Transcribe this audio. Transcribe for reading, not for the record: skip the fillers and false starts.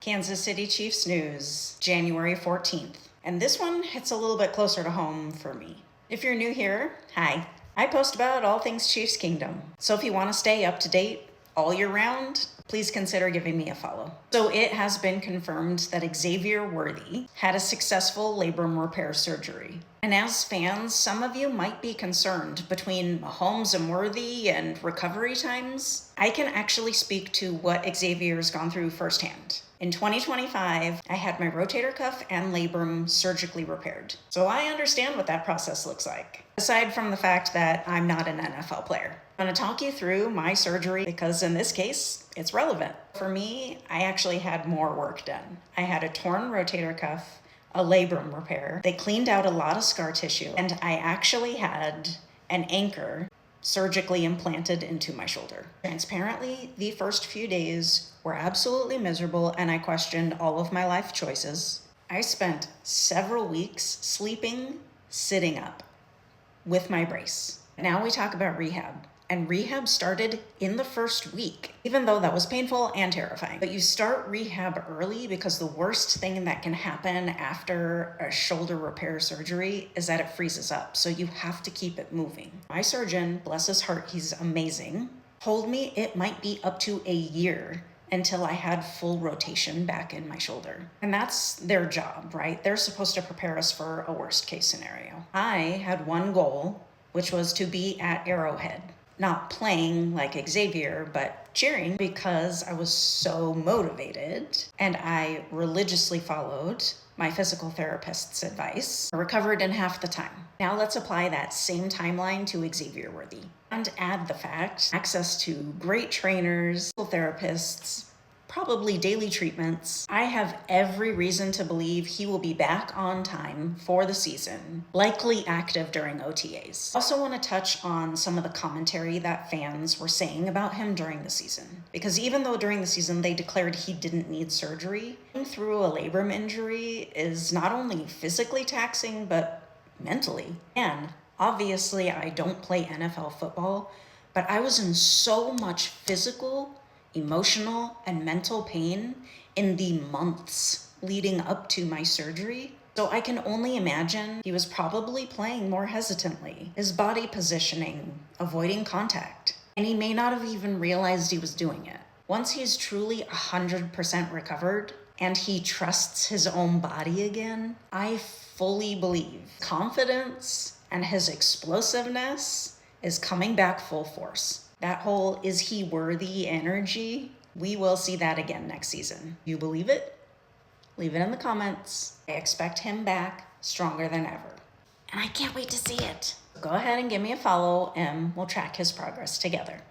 Kansas City Chiefs news, January 14th. And this one hits a little bit closer to home for me. If you're new here, hi. I post about all things Chiefs Kingdom. So if you want to stay up to date all year round, please consider giving me a follow. So it has been confirmed that Xavier Worthy had a successful labrum repair surgery. And as fans, some of you might be concerned between Mahomes and Worthy and recovery times. I can actually speak to what Xavier's gone through firsthand. In 2025, I had my rotator cuff and labrum surgically repaired. So I understand what that process looks like. Aside from the fact that I'm not an NFL player. I'm going to talk you through my surgery because in this case, it's relevant. For me, I actually had more work done. I had a torn rotator cuff, a labrum repair. They cleaned out a lot of scar tissue, and I actually had an anchor surgically implanted into my shoulder. Transparently, the first few days were absolutely miserable, and I questioned all of my life choices. I spent several weeks sleeping, sitting up with my brace. Now we talk about rehab. And rehab started in the first week, even though that was painful and terrifying. But you start rehab early because the worst thing that can happen after a shoulder repair surgery is that it freezes up. So you have to keep it moving. My surgeon, bless his heart, he's amazing, told me it might be up to a year until I had full rotation back in my shoulder. And that's their job, right? They're supposed to prepare us for a worst case scenario. I had one goal, which was to be at Arrowhead. Not playing like Xavier, but cheering because I was so motivated and I religiously followed my physical therapist's advice. I recovered in half the time. Now let's apply that same timeline to Xavier Worthy and add the fact, access to great trainers, therapists, probably daily treatments. I have every reason to believe he will be back on time for the season, likely active during OTAs. Also want to touch on some of the commentary that fans were saying about him during the season. Because even though during the season they declared he didn't need surgery, going through a labrum injury is not only physically taxing, but mentally. And obviously I don't play NFL football, but I was in so much physical, emotional, and mental pain in the months leading up to my surgery. So I can only imagine he was probably playing more hesitantly, his body positioning, avoiding contact, and he may not have even realized he was doing it. Once he's truly 100% recovered and he trusts his own body again, I fully believe confidence and his explosiveness is coming back full force. That whole is he worthy energy, we will see that again next season. You believe it? Leave it in the comments. I expect him back stronger than ever. And I can't wait to see it. Go ahead and give me a follow and we'll track his progress together.